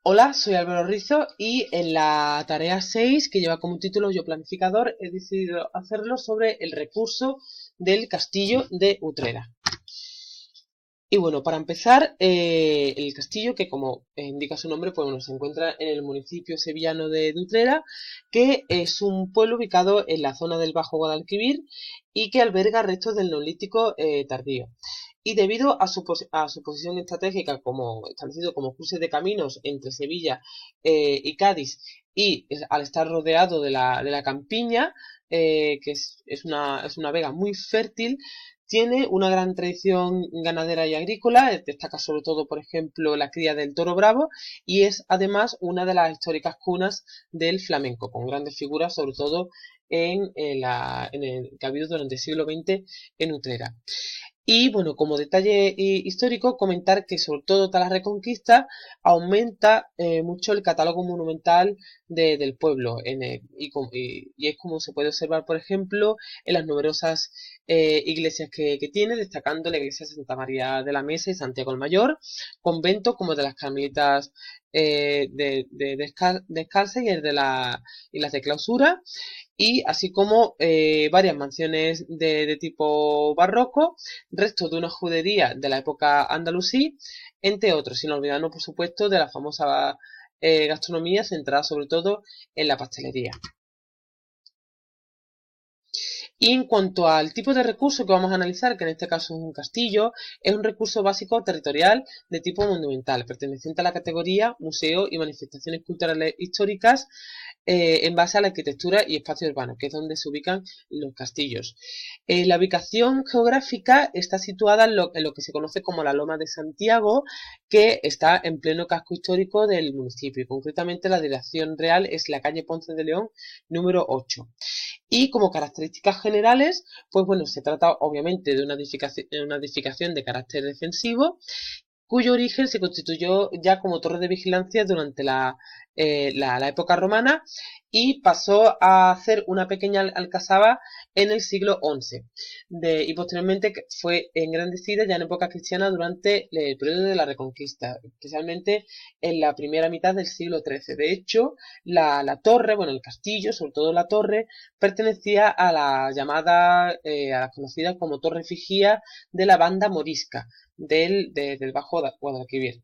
Hola, soy Álvaro Rizo y en la tarea 6, que lleva como título Yo Planificador, he decidido hacerlo sobre el recurso del castillo de Utrera. Y bueno, para empezar, el castillo, que como indica su nombre, pues bueno, se encuentra en el municipio sevillano de Utrera, que es un pueblo ubicado en la zona del Bajo Guadalquivir y que alberga restos del Neolítico tardío. Y debido a su posición estratégica como establecido como cruce de caminos entre Sevilla y Cádiz, y al estar rodeado de la campiña, que es una vega muy fértil, tiene una gran tradición ganadera y agrícola, destaca sobre todo, por ejemplo, la cría del toro bravo, y es además una de las históricas cunas del flamenco, con grandes figuras, sobre todo en el que ha habido durante el siglo XX en Utrera. Y bueno, como detalle histórico, comentar que sobre todo tras la Reconquista aumenta mucho el catálogo monumental del pueblo y es como se puede observar, por ejemplo, en las numerosas iglesias que tiene, destacando la iglesia de Santa María de la Mesa y Santiago el Mayor, convento como el de las Carmelitas Descalzas y y las de Clausura, y así como varias mansiones de tipo barroco, restos de una judería de la época andalusí, entre otros, sin olvidarnos, por supuesto, de la famosa gastronomía centrada sobre todo en la pastelería. Y en cuanto al tipo de recurso que vamos a analizar, que en este caso es un castillo, es un recurso básico territorial de tipo monumental, perteneciente a la categoría museo y manifestaciones culturales históricas en base a la arquitectura y espacio urbano, que es donde se ubican los castillos. La ubicación geográfica está situada en lo que se conoce como la Loma de Santiago, que está en pleno casco histórico del municipio. Concretamente, la dirección real es la calle Ponce de León número 8. Y como características generales, pues bueno, se trata obviamente de una edificación de carácter defensivo, cuyo origen se constituyó ya como torre de vigilancia durante la época romana y pasó a hacer una pequeña alcazaba en el siglo XI. Y posteriormente fue engrandecida ya en época cristiana durante el periodo de la Reconquista, especialmente en la primera mitad del siglo XIII. De hecho, la torre, bueno, el castillo, sobre todo la torre, pertenecía a la llamada, a la conocida como Torre Fijía de la banda morisca del Bajo Guadalquivir,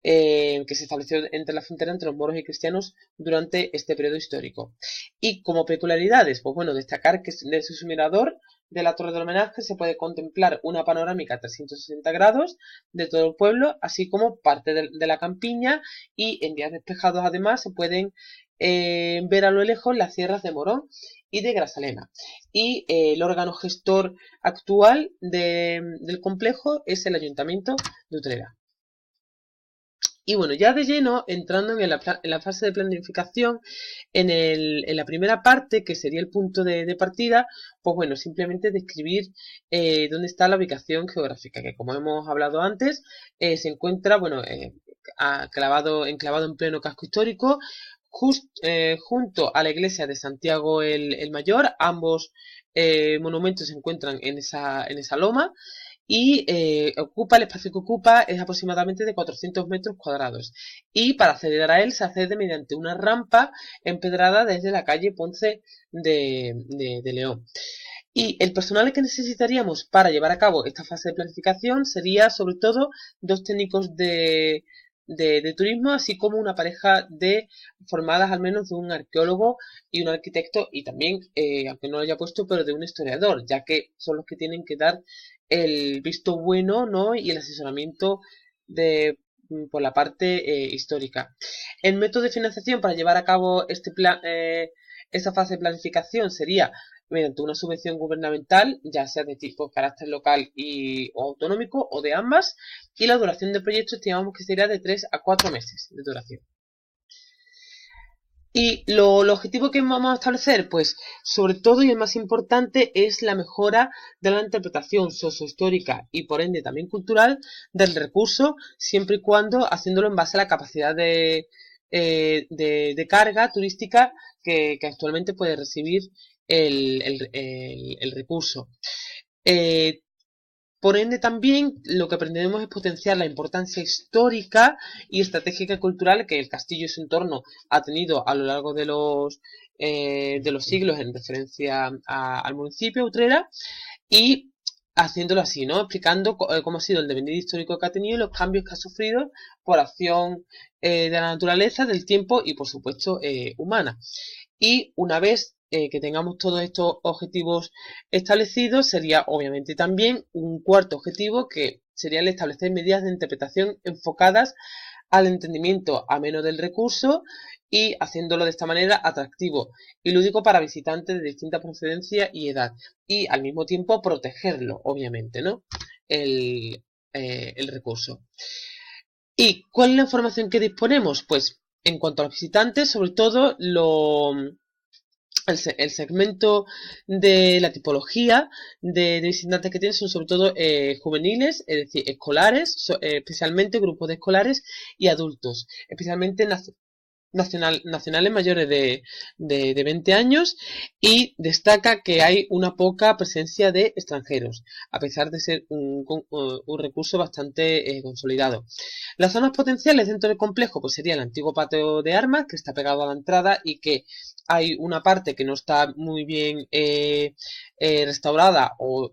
que se estableció entre la frontera entre los moros y cristianos durante este periodo histórico. Y como peculiaridades, pues bueno, destacar que desde su mirador de la Torre del Homenaje se puede contemplar una panorámica a 360 grados de todo el pueblo, así como parte de la campiña, y en días despejados además se pueden ver a lo lejos las sierras de Morón y de Grazalema. Y el órgano gestor actual del complejo es el Ayuntamiento de Utrera. Y bueno, ya de lleno, entrando en la fase de planificación, en la primera parte, que sería el punto de partida, pues bueno, simplemente describir dónde está la ubicación geográfica, que como hemos hablado antes, se encuentra, bueno, enclavado en pleno casco histórico, junto a la iglesia de Santiago el Mayor. Ambos monumentos se encuentran en esa loma, y ocupa el espacio que ocupa es aproximadamente de 400 metros cuadrados, y para acceder a él se accede mediante una rampa empedrada desde la calle Ponce de León. Y el personal que necesitaríamos para llevar a cabo esta fase de planificación sería sobre todo dos técnicos de turismo, así como una pareja formadas al menos de un arqueólogo y un arquitecto, y también, aunque no lo haya puesto, pero de un historiador, ya que son los que tienen que dar el visto bueno, ¿no? Y el asesoramiento por la parte histórica. El método de financiación para llevar a cabo esta fase de planificación sería mediante una subvención gubernamental, ya sea de tipo carácter local o autonómico, o de ambas, y la duración del proyecto estimamos que sería de 3 a 4 meses de duración. Y lo objetivo que vamos a establecer, pues sobre todo y el más importante, es la mejora de la interpretación sociohistórica y por ende también cultural del recurso, siempre y cuando haciéndolo en base a la capacidad de carga turística que actualmente puede recibir el recurso. Eh, Por ende, también lo que pretendemos es potenciar la importancia histórica y estratégica y cultural que el castillo y su entorno ha tenido a lo largo de los siglos en referencia al municipio de Utrera, y haciéndolo así, ¿no? Explicando cómo ha sido el devenir histórico que ha tenido y los cambios que ha sufrido por acción de la naturaleza, del tiempo y, por supuesto, humana. Y una vez que tengamos todos estos objetivos establecidos, sería obviamente también un cuarto objetivo, que sería el establecer medidas de interpretación enfocadas al entendimiento ameno del recurso y haciéndolo de esta manera atractivo y lúdico para visitantes de distinta procedencia y edad, y al mismo tiempo protegerlo, obviamente, ¿no? El recurso. ¿Y cuál es la información que disponemos? Pues en cuanto a los visitantes, sobre todo el segmento de la tipología de visitantes que tienen son sobre todo juveniles, es decir, escolares, especialmente grupos de escolares y adultos, especialmente nacionales mayores de 20 años, y destaca que hay una poca presencia de extranjeros, a pesar de ser un recurso bastante consolidado. Las zonas potenciales dentro del complejo pues sería el antiguo patio de armas, que está pegado a la entrada y que hay una parte que no está muy bien restaurada o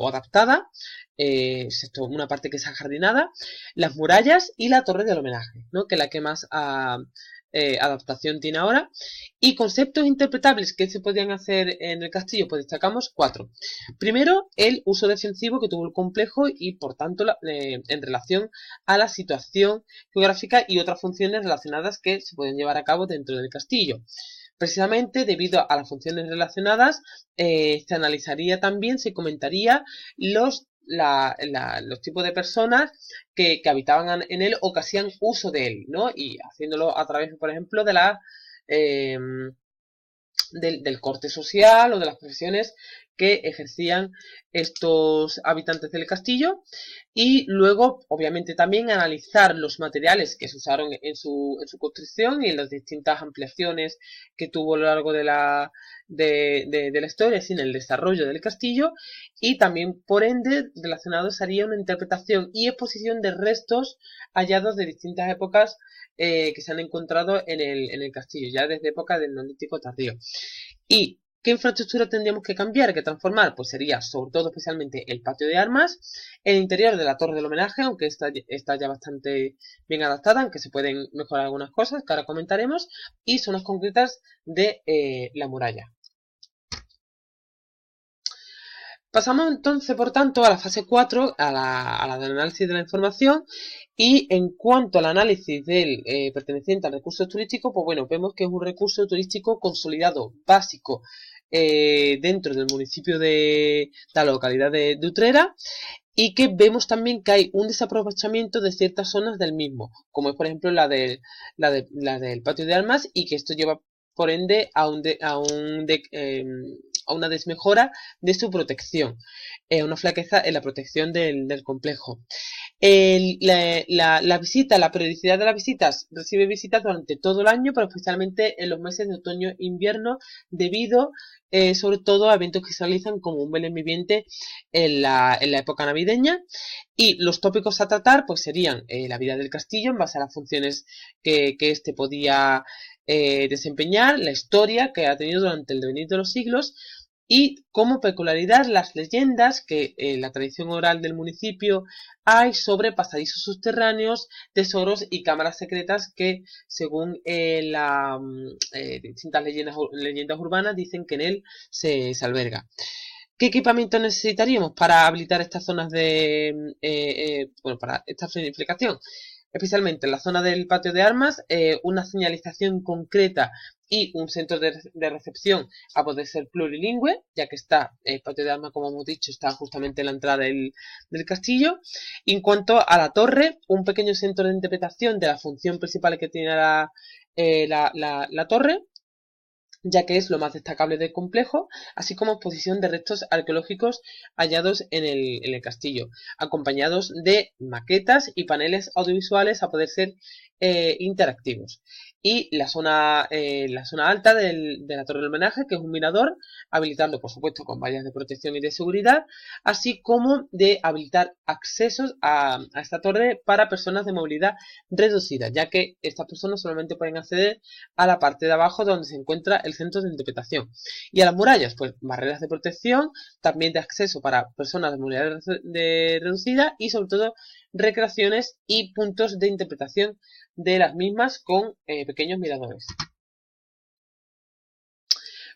adaptada, excepto una parte que es ajardinada, las murallas y la torre del homenaje, ¿no? Que es la que más adaptación tiene ahora. Y conceptos interpretables que se podían hacer en el castillo, pues destacamos 4. Primero, el uso defensivo que tuvo el complejo y por tanto en relación a la situación geográfica y otras funciones relacionadas que se pueden llevar a cabo dentro del castillo. Precisamente debido a las funciones relacionadas, se analizaría también, se comentaría los tipos de personas que habitaban en él o que hacían uso de él, ¿no? Y haciéndolo a través, por ejemplo, de del corte social o de las profesiones que ejercían estos habitantes del castillo, y luego obviamente también analizar los materiales que se usaron en su construcción y en las distintas ampliaciones que tuvo a lo largo de la historia, en el desarrollo del castillo, y también por ende relacionado sería una interpretación y exposición de restos hallados de distintas épocas que se han encontrado en el castillo, ya desde época del Neolítico tardío. ¿Y qué infraestructura tendríamos que cambiar, que transformar? Pues sería sobre todo especialmente el patio de armas, el interior de la torre del homenaje, aunque está ya bastante bien adaptada, aunque se pueden mejorar algunas cosas que ahora comentaremos, y zonas concretas de la muralla. Pasamos entonces, por tanto, a la fase 4, a la del análisis de la información. Y en cuanto al análisis del perteneciente al recurso turístico, pues bueno, vemos que es un recurso turístico consolidado, básico, dentro del municipio de la localidad de Utrera, y que vemos también que hay un desaprovechamiento de ciertas zonas del mismo, como es por ejemplo la del patio de armas, y que esto lleva por ende a una desmejora de su protección, una flaqueza en la protección del complejo. La visita, la periodicidad de las visitas, recibe visitas durante todo el año, pero especialmente en los meses de otoño e invierno, debido sobre todo a eventos que se realizan como un Belén viviente en la época navideña. Y los tópicos a tratar pues serían la vida del castillo en base a las funciones que éste podía desempeñar, la historia que ha tenido durante el devenir de los siglos, y como peculiaridad las leyendas que en la tradición oral del municipio hay sobre pasadizos subterráneos, tesoros y cámaras secretas que, según distintas leyendas urbanas, dicen que en él se alberga. ¿Qué equipamiento necesitaríamos para habilitar estas zonas para esta planificación? Especialmente en la zona del patio de armas, una señalización concreta y un centro de recepción a poder ser plurilingüe, ya que el patio de armas, como hemos dicho, está justamente en la entrada del castillo. Y en cuanto a la torre, un pequeño centro de interpretación de la función principal que tiene la torre, ya que es lo más destacable del complejo, así como exposición de restos arqueológicos hallados en el castillo, acompañados de maquetas y paneles audiovisuales a poder ser interactivos. y la zona alta de la torre del homenaje, que es un mirador, habilitando por supuesto con vallas de protección y de seguridad, así como de habilitar accesos a esta torre para personas de movilidad reducida, ya que estas personas solamente pueden acceder a la parte de abajo donde se encuentra el centro de interpretación. Y a las murallas, pues barreras de protección, también de acceso para personas de movilidad reducida y sobre todo recreaciones y puntos de interpretación de las mismas con pequeños miradores.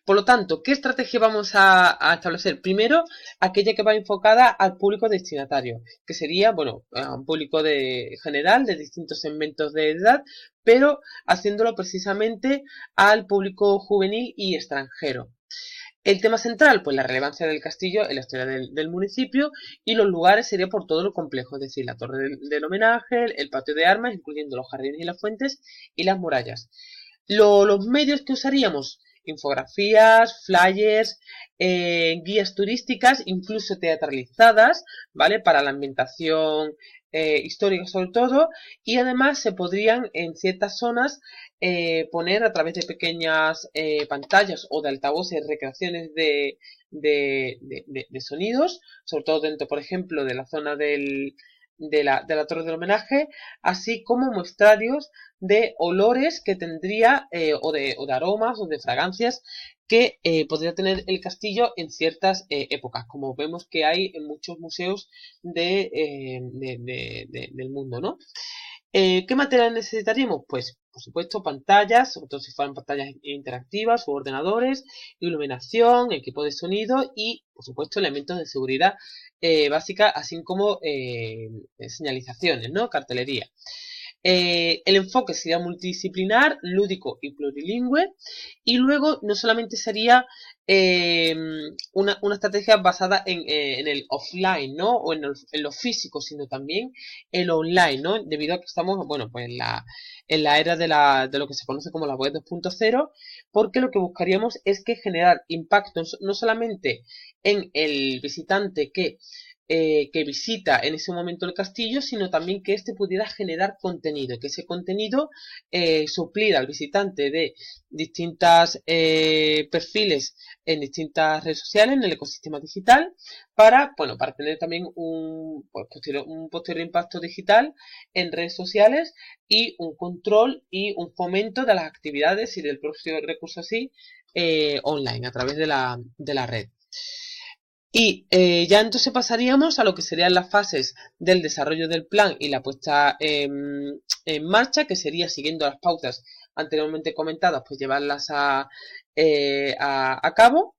Por lo tanto, ¿qué estrategia vamos a establecer? Primero, aquella que va enfocada al público destinatario, que sería, bueno, a un público general de distintos segmentos de edad, pero haciéndolo precisamente al público juvenil y extranjero. El tema central, pues la relevancia del castillo en la historia del municipio, y los lugares sería por todo lo complejo, es decir, la torre del homenaje, el patio de armas, incluyendo los jardines y las fuentes, y las murallas. Los medios que usaríamos: infografías, flyers, guías turísticas, incluso teatralizadas, ¿vale? Para la ambientación histórica sobre todo, y además se podrían en ciertas zonas poner a través de pequeñas pantallas o de altavoces recreaciones de sonidos, sobre todo dentro, por ejemplo, de la zona de la torre del homenaje, así como muestrarios de olores que tendría, o de aromas o de fragancias que podría tener el castillo en ciertas épocas, como vemos que hay en muchos museos del mundo, ¿no? ¿Qué material necesitaríamos? Pues, por supuesto, pantallas, sobre todo si fueran pantallas interactivas o ordenadores, iluminación, equipo de sonido y, por supuesto, elementos de seguridad básica, así como señalizaciones, ¿no? Cartelería. El enfoque sería multidisciplinar, lúdico y plurilingüe, y luego no solamente sería una estrategia basada en el offline, ¿no? O en lo físico, sino también el online, ¿no? Debido a que estamos, bueno, pues en la era de lo que se conoce como la web 2.0, porque lo que buscaríamos es que generar impactos no solamente en el visitante que visita en ese momento el castillo, sino también que éste pudiera generar contenido, que ese contenido supliera al visitante de distintos perfiles en distintas redes sociales, en el ecosistema digital, bueno, para tener también un posterior impacto digital en redes sociales y un control y un fomento de las actividades y del propio recurso así online, a través de la red. Y ya entonces pasaríamos a lo que serían las fases del desarrollo del plan y la puesta en marcha, que sería, siguiendo las pautas anteriormente comentadas, pues llevarlas a cabo.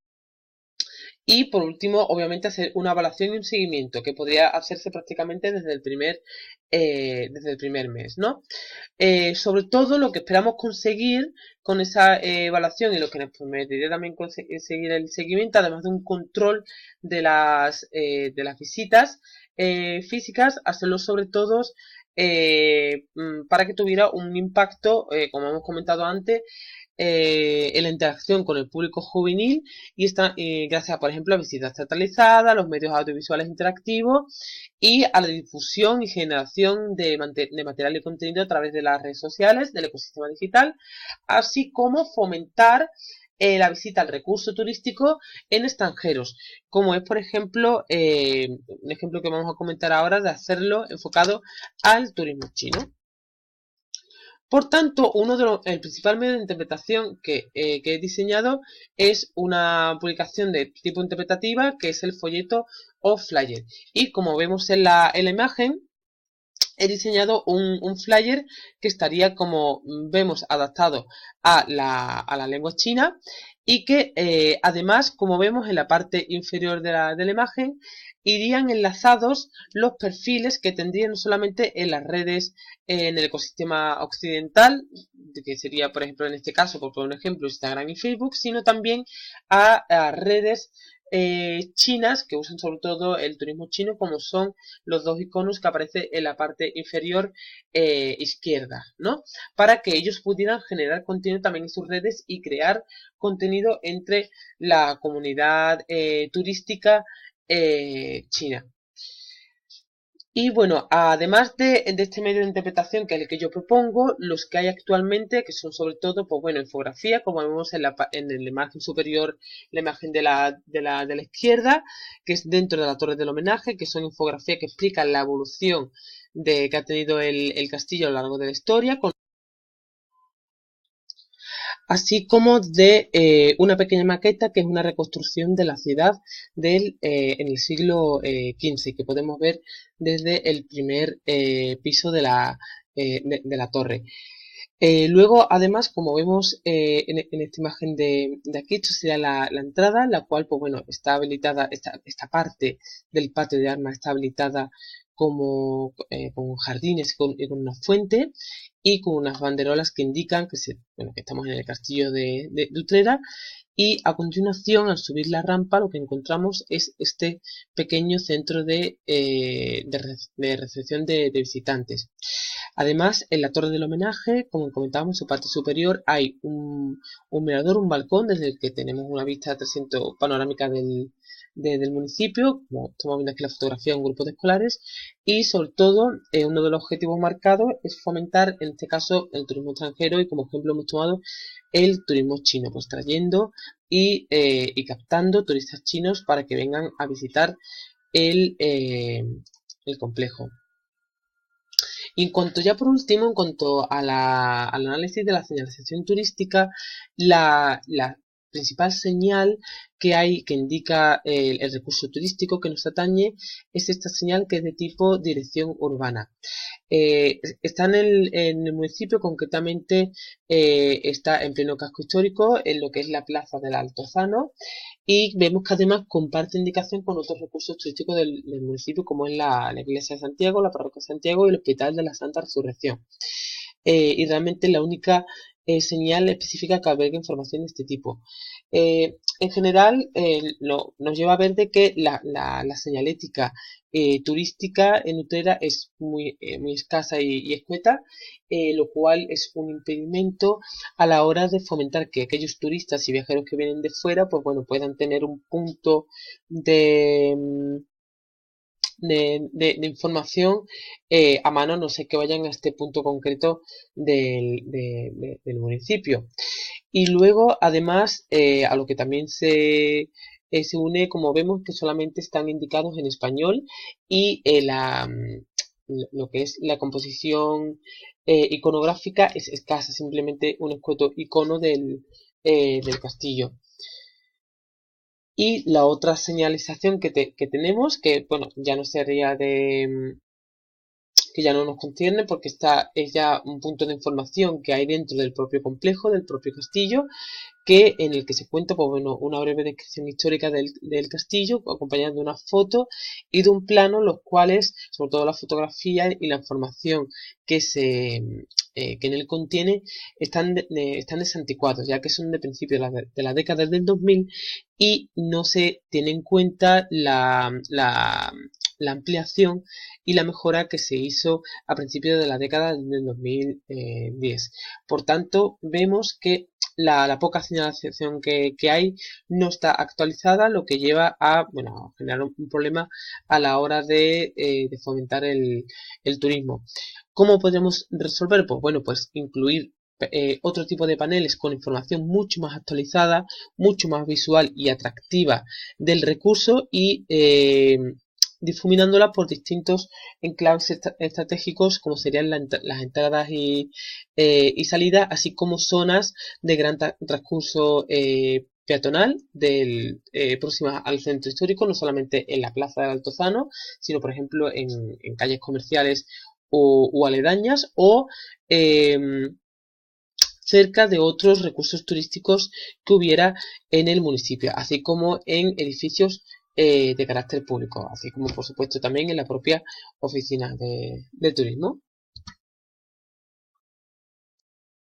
Y por último, obviamente, hacer una evaluación y un seguimiento, que podría hacerse prácticamente desde el primer mes, ¿no? Sobre todo lo que esperamos conseguir con esa evaluación y lo que nos permitiría también conseguir el seguimiento, además de un control de las visitas físicas, hacerlo sobre todo para que tuviera un impacto, como hemos comentado antes, en la interacción con el público juvenil, y gracias, por ejemplo, a visitas teatralizadas, los medios audiovisuales interactivos y a la difusión y generación de material y contenido a través de las redes sociales, del ecosistema digital, así como fomentar la visita al recurso turístico en extranjeros, como es, por ejemplo, un ejemplo que vamos a comentar ahora, de hacerlo enfocado al turismo chino. Por tanto, el principal medio de interpretación que he diseñado es una publicación de tipo interpretativa, que es el folleto o flyer. Y como vemos en la imagen, he diseñado un flyer que estaría, como vemos, adaptado a la lengua china, y que además, como vemos en la parte inferior de la imagen, irían enlazados los perfiles que tendrían no solamente en las redes en el ecosistema occidental, que sería, por ejemplo, en este caso, por poner un ejemplo, Instagram y Facebook, sino también a redes chinas, que usan sobre todo el turismo chino, como son los dos iconos que aparecen en la parte inferior izquierda, ¿no? Para que ellos pudieran generar contenido también en sus redes y crear contenido entre la comunidad turística china. Y bueno, además de este medio de interpretación que es el que yo propongo, los que hay actualmente, que son sobre todo, pues bueno, infografía, como vemos en la imagen superior, la imagen de la izquierda, que es dentro de la torre del homenaje, que son infografías que explican la evolución que ha tenido el castillo a lo largo de la historia, así como de una pequeña maqueta que es una reconstrucción de la ciudad en el siglo XV, que podemos ver desde el primer piso de la torre. Luego, además, como vemos en esta imagen de aquí, esto sería la entrada, la cual, pues bueno, está habilitada, esta parte del patio de armas está habilitada con jardines y con una fuente y con unas banderolas que indican que estamos en el castillo de Utrera. Y a continuación, al subir la rampa, lo que encontramos es este pequeño centro de recepción de visitantes. Además, en la torre del homenaje, como comentábamos, en su parte superior hay un mirador, un balcón desde el que tenemos una vista 300 panorámica del municipio, como estamos viendo aquí la fotografía de un grupo de escolares, y sobre todo uno de los objetivos marcados es fomentar, en este caso, el turismo extranjero y como ejemplo hemos tomado el turismo chino, pues trayendo y captando turistas chinos para que vengan a visitar el complejo. Y en cuanto ya por último, en cuanto a al análisis de la señalización turística, la principal señal que hay que indica el recurso turístico que nos atañe es esta señal que es de tipo dirección urbana. Está en el municipio, concretamente está en pleno casco histórico, en lo que es la plaza del Altozano, y vemos que además comparte indicación con otros recursos turísticos del municipio, como es la iglesia de Santiago, la parroquia de Santiago y el hospital de la Santa Resurrección. Y realmente la única señal específica que alberga información de este tipo. En general, nos lleva a ver de que la señalética turística en Utrera es muy escasa y escueta, lo cual es un impedimento a la hora de fomentar que aquellos turistas y viajeros que vienen de fuera, pues bueno, puedan tener un punto de, de información a mano, no sé, que vayan a este punto concreto del municipio. Y luego, además, a lo que también se une, como vemos, que solamente están indicados en español y lo que es la composición iconográfica es escasa, simplemente un escueto icono del castillo. Y la otra señalización que tenemos, que bueno, ya no sería que ya no nos concierne porque es ya un punto de información que hay dentro del propio complejo, del propio castillo, en el que se cuenta pues, bueno, una breve descripción histórica del castillo, acompañada de una foto y de un plano, los cuales, sobre todo la fotografía y la información que en él contiene, están desanticuados, ya que son de principios de la década del 2000 y no se tiene en cuenta la ampliación y la mejora que se hizo a principios de la década del 2010. Por tanto, vemos que la poca señalización que hay no está actualizada, lo que lleva a, bueno, a generar un problema a la hora de fomentar el turismo. ¿Cómo podemos resolver? Pues bueno, pues incluir otro tipo de paneles con información mucho más actualizada, mucho más visual y atractiva del recurso y difuminándola por distintos enclaves estratégicos como serían las entradas y salidas, así como zonas de gran transcurso peatonal próximas al centro histórico, no solamente en la plaza del Altozano, sino por ejemplo en calles comerciales o aledañas o cerca de otros recursos turísticos que hubiera en el municipio, así como en edificios de carácter público, así como por supuesto también en la propia oficina de turismo.